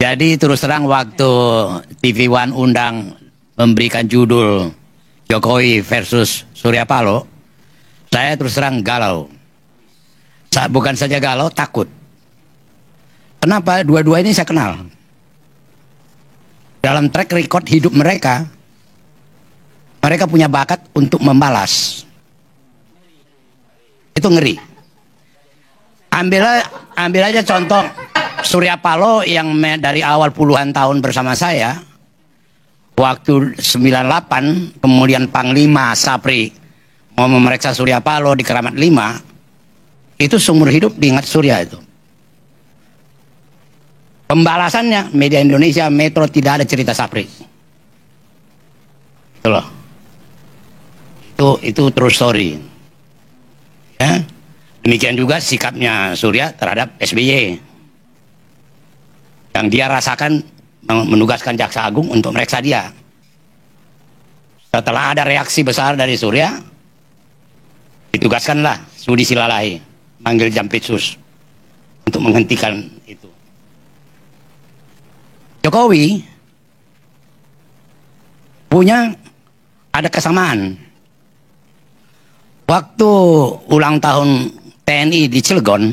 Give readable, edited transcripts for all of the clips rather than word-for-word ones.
Jadi terus terang waktu TV One undang memberikan judul Jokowi versus Surya Paloh, saya terus terang galau. Bukan saja galau, takut. Kenapa? Dua-dua ini saya kenal. Dalam track record hidup mereka, mereka punya bakat untuk membalas. Itu ngeri. Ambil aja contoh Surya Paloh yang dari awal puluhan tahun bersama saya. Waktu 98 kemudian Panglima Sapri mau memeriksa Surya Paloh di Keramat 5, itu seumur hidup diingat Surya itu. Pembalasannya media Indonesia Metro tidak ada cerita Sapri. Itu loh. Itu true story. Ya. Demikian juga sikapnya Surya terhadap SBY. Yang dia rasakan menugaskan Jaksa Agung untuk meriksa dia. Setelah ada reaksi besar dari Surya, ditugaskanlah Sudi Silalahi manggil Jampitsus untuk menghentikan itu. Jokowi punya ada kesamaan. Waktu ulang tahun TNI di Cilegon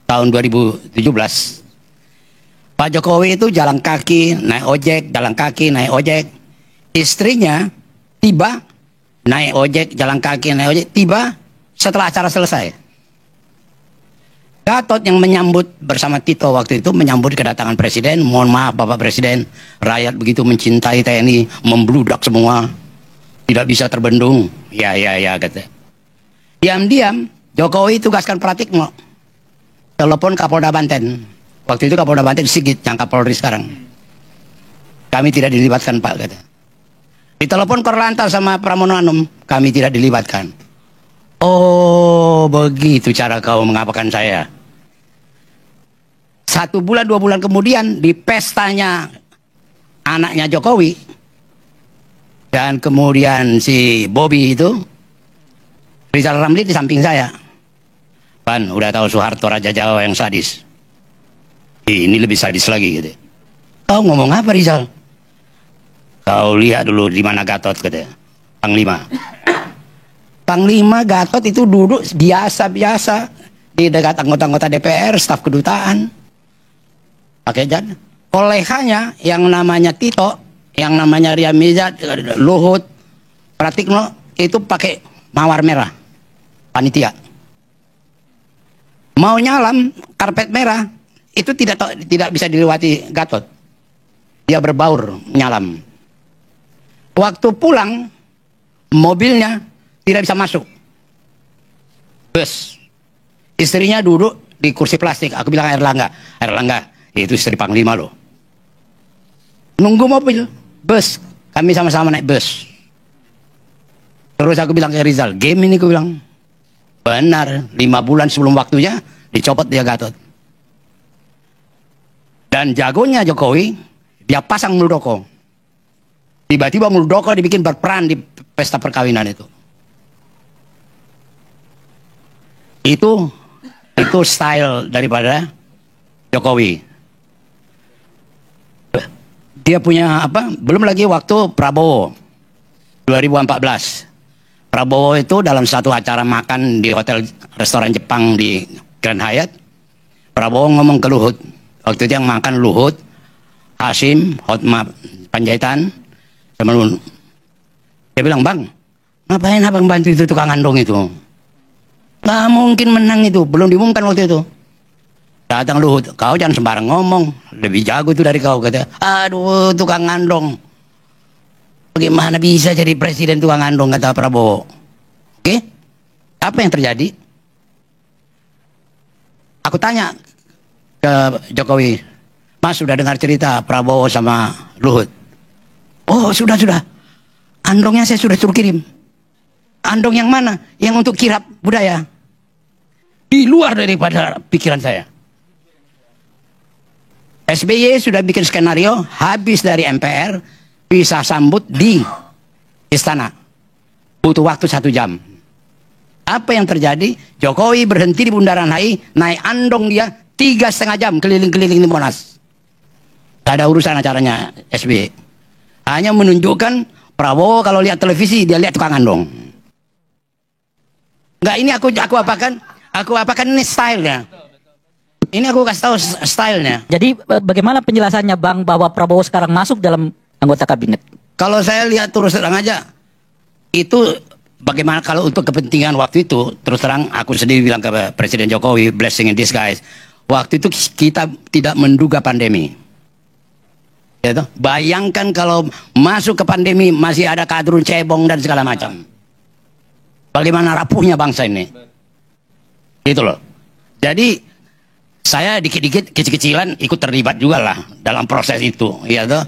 tahun 2017, Pak Jokowi itu jalan kaki, naik ojek, jalan kaki, naik ojek. Istrinya tiba, naik ojek, jalan kaki, naik ojek, tiba setelah acara selesai. Gatot yang menyambut bersama Tito waktu itu, menyambut kedatangan Presiden. Mohon maaf Bapak Presiden, rakyat begitu mencintai TNI, membludak semua. Tidak bisa terbendung. Ya, kata. Diam-diam, Jokowi tugaskan Pratikno. Telepon Kapolda Banten. Waktu itu Kapolda Banten Sigit, yang Kapolri sekarang. Kami tidak dilibatkan Pak, kata. Ditelepon Korlantas sama Pramono Anum, kami tidak dilibatkan. Oh, begitu cara kau mengapakan saya. 1 bulan 2 bulan kemudian di pestanya anaknya Jokowi dan kemudian si Bobby itu, Rizal Ramli di samping saya. Pan, udah tahu Soeharto Raja Jawa yang sadis. Ini lebih sadis lagi gitu. Kau ngomong apa Rizal? Kau lihat dulu di mana Gatot, katanya. Panglima. Panglima Gatot itu duduk biasa-biasa di dekat anggota-anggota DPR, staf kedutaan. Pakai jan. Kolehannya yang namanya Tito, yang namanya Ria Mizat, Luhut, Pratikno itu pakai mawar merah, panitia. Mau nyalam karpet merah itu tidak bisa dilewati Gatot. Dia berbaur nyalam. Waktu pulang mobilnya tidak bisa masuk. Bus. Istrinya duduk di kursi plastik. Aku bilang Erlangga, itu istri Panglima loh. Nunggu mobil, bus. Kami sama-sama naik bus. Terus aku bilang ke Rizal, game ini aku bilang. Benar, 5 bulan sebelum waktunya dicopot dia Gatot. Dan jagonya Jokowi, dia pasang Muldoko. Tiba-tiba Muldoko dibikin berperan di pesta perkawinan itu. Itu style daripada Jokowi. Dia punya apa? Belum lagi waktu Prabowo 2014. Prabowo itu dalam satu acara makan di hotel restoran Jepang di Grand Hyatt. Prabowo ngomong ke Luhut. Waktu itu yang makan Luhut, Hasim, Hotma Panjaitan, sama Luhut. Dia bilang, "Bang, ngapain abang bantu itu tukang andong itu? Nggak mungkin menang itu, belum diumumkan waktu itu." Datang Luhut, "Kau jangan sembarang ngomong, lebih jago itu dari kau," kata. "Aduh, tukang andong. Bagaimana bisa jadi presiden tukang andong," kata Prabowo. Oke, apa yang terjadi? Aku tanya ke Jokowi, "Mas sudah dengar cerita Prabowo sama Luhut?" "Oh sudah. Andongnya saya sudah suruh kirim." "Andong yang mana?" "Yang untuk kirap budaya." Di luar daripada pikiran saya. SBY sudah bikin skenario, habis dari MPR, bisa sambut di istana. Butuh waktu 1 jam. Apa yang terjadi? Jokowi berhenti di Bundaran HI, naik andong dia 3,5 jam keliling-keliling di Monas. Gak ada urusan acaranya SBY. Hanya menunjukkan Prabowo kalau lihat televisi dia lihat tukang andong. Enggak, ini aku apakan ini stylenya. Ini aku kasih tahu stylenya. Jadi bagaimana penjelasannya Bang bahwa Prabowo sekarang masuk dalam anggota kabinet? Kalau saya lihat terus terang aja, itu bagaimana kalau untuk kepentingan waktu itu, terus terang aku sendiri bilang ke Presiden Jokowi, blessing in disguise. Waktu itu kita tidak menduga pandemi. Ya toh? Bayangkan kalau masuk ke pandemi masih ada kadrun cebong dan segala macam. Bagaimana rapuhnya bangsa ini. Gitu loh. Jadi saya dikit-dikit kecil-kecilan ikut terlibat juga lah dalam proses itu, ya toh.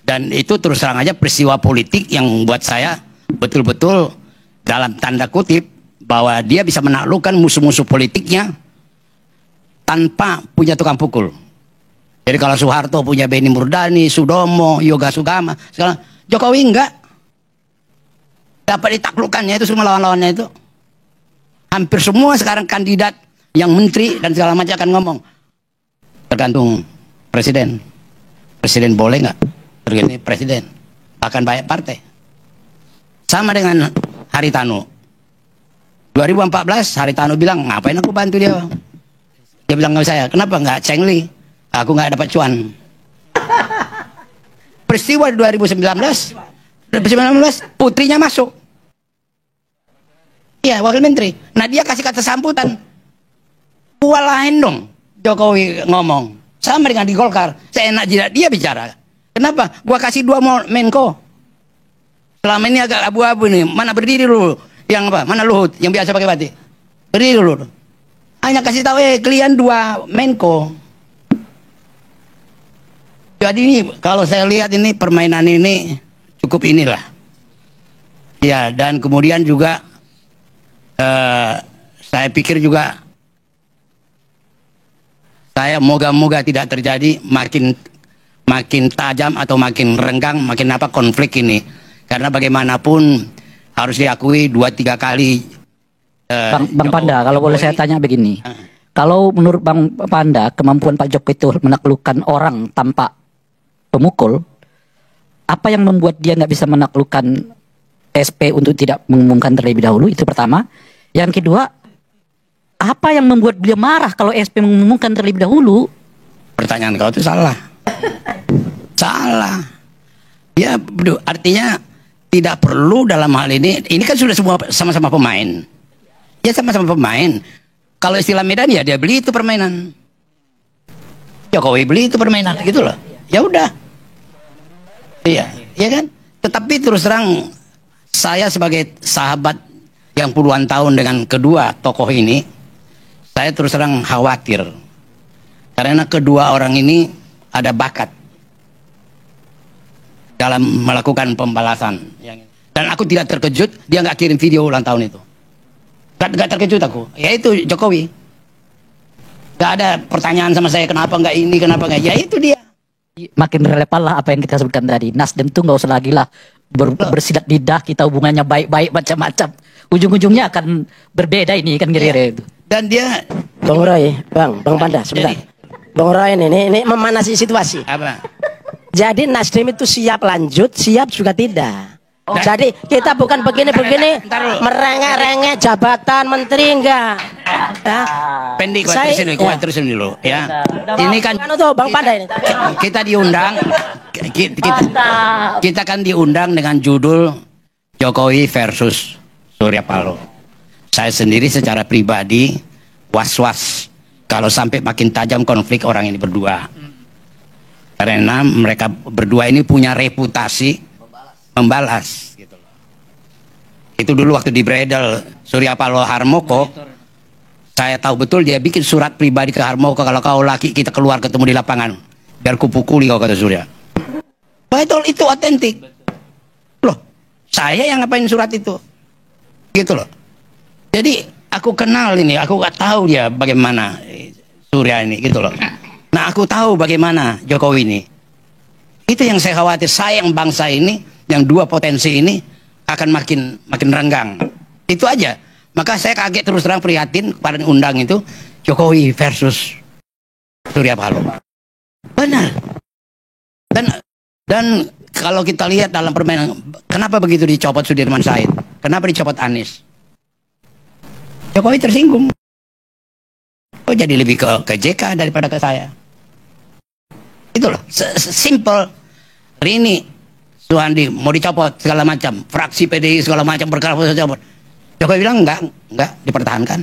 Dan itu terus terang aja peristiwa politik yang membuat saya betul-betul dalam tanda kutip bahwa dia bisa menaklukkan musuh-musuh politiknya tanpa punya tukang pukul. Jadi kalau Soeharto punya Benny Murdani, Sudomo, Yoga Sugama, sekarang Jokowi enggak. Dapat ditaklukkannya itu semua lawan-lawannya itu. Hampir semua sekarang kandidat yang menteri dan segala macam akan ngomong. Tergantung presiden. Presiden boleh nggak? Tergantung presiden. Akan banyak partai. Sama dengan Haritanu. 2014 Haritanu bilang, ngapain aku bantu dia? Dia bilang ke saya, kenapa nggak Cengli? Aku nggak dapat cuan. Peristiwa 2019 putrinya masuk. Iya, wakil menteri. Nah dia kasih kata sambutan. Walahin dong Jokowi ngomong. Sama dengan di Golkar. Seenak jidat dia bicara. Kenapa? Gua kasih 2 Menko. Selama ini agak abu-abu nih. Mana berdiri dulu? Yang apa? Mana Luhut? Yang biasa pakai batik? Berdiri dulu. Hanya kasih tahu kalian 2 Menko. Jadi ini kalau saya lihat ini permainan ini cukup inilah. Ya, dan kemudian juga saya pikir juga saya moga-moga tidak terjadi makin tajam atau makin renggang, makin apa konflik ini. Karena bagaimanapun harus diakui 2-3 kali. Bang Panda, kalau boleh saya tanya begini. Kalau menurut Bang Panda, kemampuan Pak Jokowi itu menaklukkan orang tanpa pemukul, apa yang membuat dia nggak bisa menaklukkan SP untuk tidak mengumumkan terlebih dahulu? Itu pertama. Yang kedua, apa yang membuat beliau marah kalau SP mengumumkan terlebih dahulu? Pertanyaan kau itu salah. Salah. Ya, artinya tidak perlu dalam hal ini. Ini kan sudah semua sama-sama pemain. Ya sama-sama pemain. Kalau istilah Medan ya dia beli itu permainan. Jokowi beli itu permainan, gitu loh. Ya udah. Iya, ya kan? Tetapi terus terang saya sebagai sahabat yang puluhan tahun dengan kedua tokoh ini, saya terus terang khawatir. Karena kedua orang ini ada bakat dalam melakukan pembalasan. Dan aku tidak terkejut dia nggak kirim video ulang tahun itu. Gak terkejut aku. Ya itu Jokowi. Gak ada pertanyaan sama saya kenapa nggak ini, kenapa nggak. Ya itu dia. Makin relevan lah apa yang kita sebutkan tadi. Nasdem tuh nggak usah lagi lah bersilat lidah, kita hubungannya baik-baik macam-macam. Ujung-ujungnya akan berbeda ini kan kira-kira itu. Dan dia Bang Roy, Bang Panda sebentar. Bang Roy ini memanasi situasi. apa? Jadi Nasdem itu siap lanjut, siap juga tidak. Jadi kita bukan begini-begini merengek-rengek jabatan menteri enggak. Ya. Pendek Saya- terusin dulu ya. Ini kan Kan itu Bang Panda ini. kita diundang kita kan diundang dengan judul Jokowi versus Surya Paloh. Saya sendiri secara pribadi was-was kalau sampai makin tajam konflik orang ini berdua. Karena mereka berdua ini punya reputasi membalas gitu loh. Itu dulu waktu di Bredel Surya Paloh Harmoko, saya tahu betul dia bikin surat pribadi ke Harmoko, kalau kau laki kita keluar ketemu di lapangan biar kupukuli kau, kata Surya. Betul, itu otentik. Loh, saya yang ngapain surat itu? Gitu loh. Jadi aku kenal ini, aku gak tahu dia bagaimana Surya ini gitu loh. Nah aku tahu bagaimana Jokowi ini. Itu yang saya khawatir, sayang bangsa ini yang dua potensi ini akan makin renggang. Itu aja. Maka saya kaget terus terang prihatin pada undang itu Jokowi versus Surya Paloh. Benar. Dan kalau kita lihat dalam permainan, kenapa begitu dicopot Sudirman Said? Kenapa dicopot Anies? Jokowi tersinggung. Oh, jadi lebih ke JK daripada ke saya. Itu loh, simple. Rini Suhandi mau dicopot segala macam, fraksi PDI segala macam berkara dicopot. Jokowi bilang enggak dipertahankan.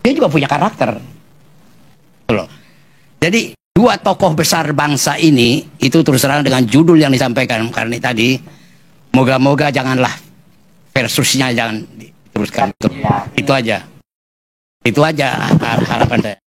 Dia juga punya karakter. Itu loh. Jadi dua tokoh besar bangsa ini itu terus terang dengan judul yang disampaikan karena tadi, moga-moga janganlah versusnya jangan diteruskan. Itu aja harapan saya.